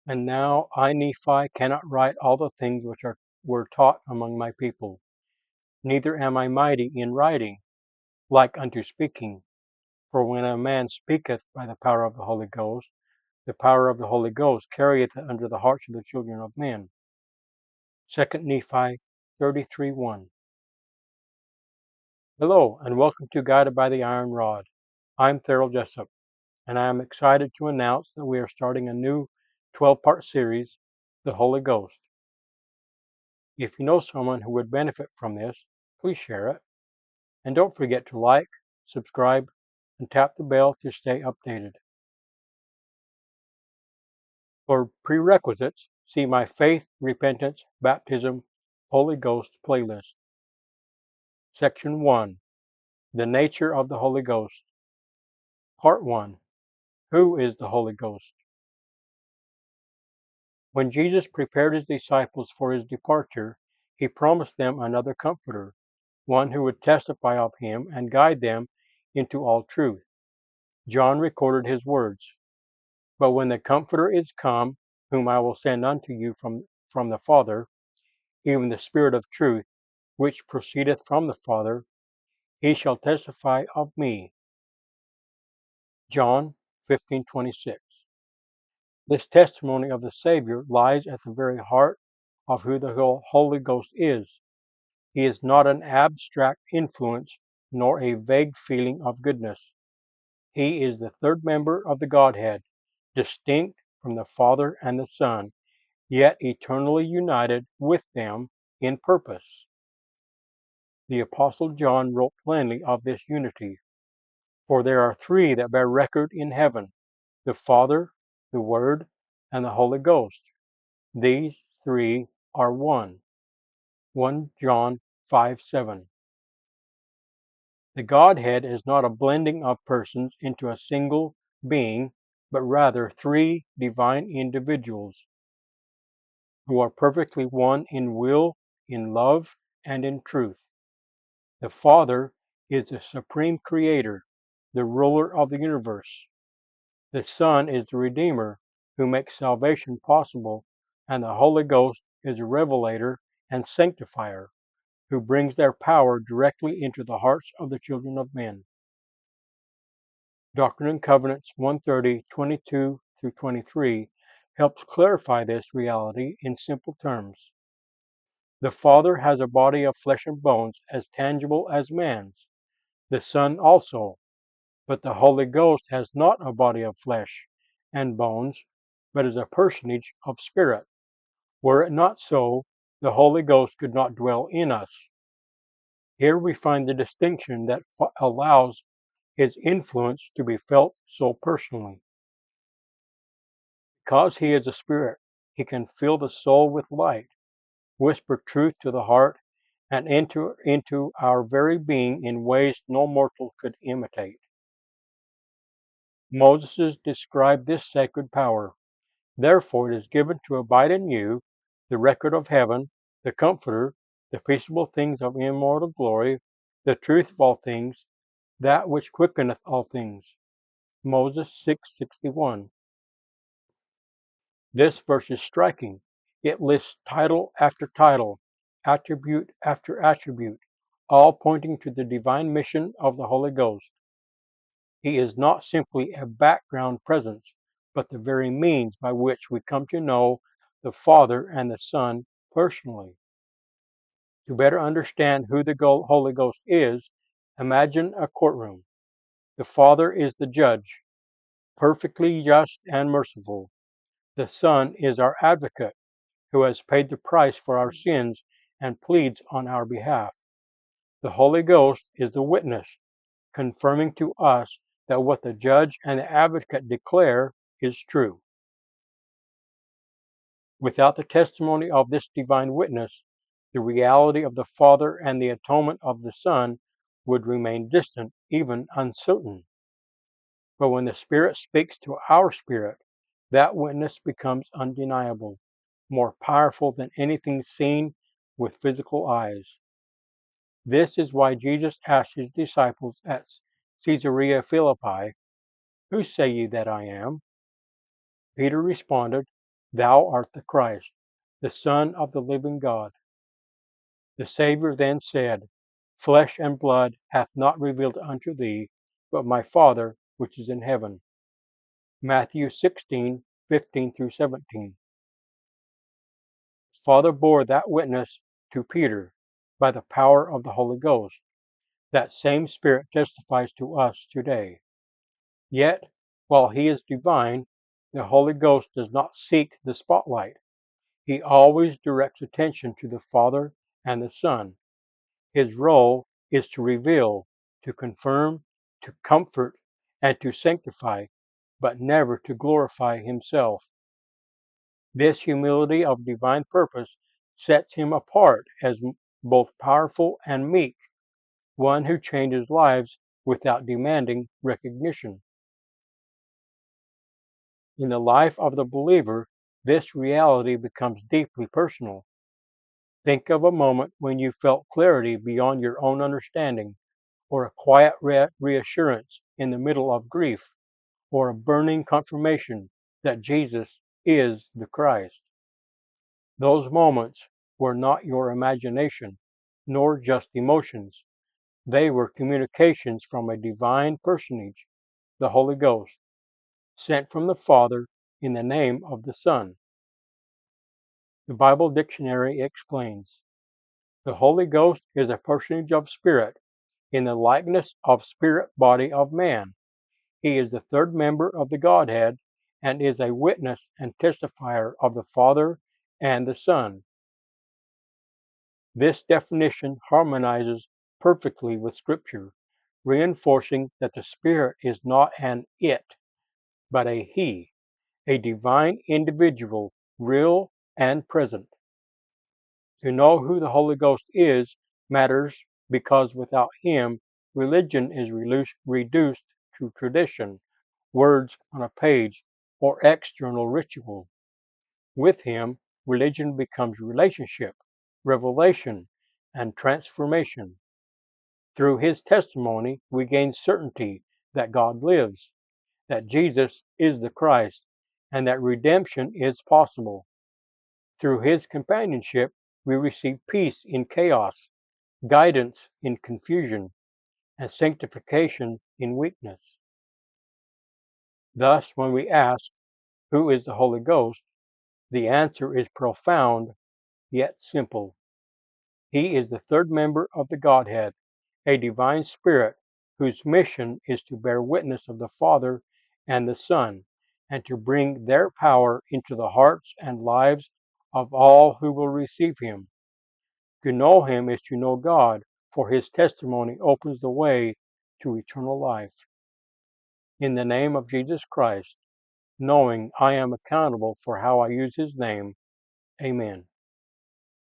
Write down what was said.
And now I, Nephi, cannot write all the things which were taught among my people. Neither am I mighty in writing, like unto speaking. For when a man speaketh by the power of the Holy Ghost, the power of the Holy Ghost carrieth it unto the hearts of the children of men. 2 Nephi 33:1. Hello, and welcome to Guided by the Iron Rod. I'm Thurl Jessup, and I am excited to announce that we are starting a new 12-part series, The Holy Ghost. If you know someone who would benefit from this, please share it. And don't forget to like, subscribe, and tap the bell to stay updated. For prerequisites, see my Faith, Repentance, Baptism, Holy Ghost playlist. Section 1. The Nature of the Holy Ghost. Part 1. Who is the Holy Ghost? When Jesus prepared his disciples for his departure, he promised them another Comforter, one who would testify of him and guide them into all truth. John recorded his words, "But when the Comforter is come, whom I will send unto you from the Father, even the Spirit of truth, which proceedeth from the Father, he shall testify of me." John 15:26. This testimony of the Savior lies at the very heart of who the Holy Ghost is. He is not an abstract influence nor a vague feeling of goodness. He is the third member of the Godhead, distinct from the Father and the Son, yet eternally united with them in purpose. The Apostle John wrote plainly of this unity. For there are three that bear record in heaven, the Father, the Word, and the Holy Ghost. These three are one. 1 John 5:7. The Godhead is not a blending of persons into a single being, but rather three divine individuals who are perfectly one in will, in love, and in truth. The Father is the supreme creator, the ruler of the universe. The Son is the Redeemer who makes salvation possible, and the Holy Ghost is a Revelator and Sanctifier who brings their power directly into the hearts of the children of men. Doctrine and Covenants 130:22-23 helps clarify this reality in simple terms. The Father has a body of flesh and bones as tangible as man's, the Son also, but the Holy Ghost has not a body of flesh and bones, but is a personage of spirit. Were it not so, the Holy Ghost could not dwell in us. Here we find the distinction that allows his influence to be felt so personally. Because he is a spirit, he can fill the soul with light, whisper truth to the heart, and enter into our very being in ways no mortal could imitate. Moses described this sacred power. Therefore it is given to abide in you the record of heaven, the Comforter, the peaceable things of immortal glory, the truth of all things, that which quickeneth all things. Moses 6:61. This verse is striking. It lists title after title, attribute after attribute, all pointing to the divine mission of the Holy Ghost. He is not simply a background presence, but the very means by which we come to know the Father and the Son personally. To better understand who the Holy Ghost is, imagine a courtroom. The Father is the judge, perfectly just and merciful. The Son is our advocate, who has paid the price for our sins and pleads on our behalf. The Holy Ghost is the witness, confirming to us that what the judge and the advocate declare is true. Without the testimony of this divine witness, the reality of the Father and the atonement of the Son would remain distant, even uncertain. But when the Spirit speaks to our spirit, that witness becomes undeniable, more powerful than anything seen with physical eyes. This is why Jesus asked his disciples at Caesarea Philippi, "Who say ye that I am?" Peter responded, Thou art the Christ, the Son of the living God. The Savior then said, Flesh and blood hath not revealed unto thee, but my Father which is in heaven. Matthew 16:15 through 17. His Father bore that witness to Peter by the power of the Holy Ghost. That same Spirit testifies to us today. Yet, while he is divine, the Holy Ghost does not seek the spotlight. He always directs attention to the Father and the Son. His role is to reveal, to confirm, to comfort, and to sanctify, but never to glorify himself. This humility of divine purpose sets him apart as both powerful and meek, one who changes lives without demanding recognition. In the life of the believer, this reality becomes deeply personal. Think of a moment when you felt clarity beyond your own understanding, or a quiet reassurance in the middle of grief, or a burning confirmation that Jesus is the Christ. Those moments were not your imagination, nor just emotions. They were communications from a divine personage, the Holy Ghost, sent from the Father in the name of the Son. The Bible Dictionary explains, the Holy Ghost is a personage of spirit in the likeness of spirit body of man. He is the third member of the Godhead and is a witness and testifier of the Father and the Son. This definition harmonizes perfectly with Scripture, reinforcing that the Spirit is not an it, but a He, a divine individual, real and present. To know who the Holy Ghost is matters because without Him, religion is reduced to tradition, words on a page, or external ritual. With Him, religion becomes relationship, revelation, and transformation. Through His testimony, we gain certainty that God lives, that Jesus is the Christ, and that redemption is possible. Through His companionship, we receive peace in chaos, guidance in confusion, and sanctification in weakness. Thus, when we ask, Who is the Holy Ghost? The answer is profound yet simple. He is the third member of the Godhead, a divine spirit whose mission is to bear witness of the Father and the Son, and to bring their power into the hearts and lives of all who will receive Him. To know Him is to know God, for His testimony opens the way to eternal life. In the name of Jesus Christ, knowing I am accountable for how I use His name, Amen.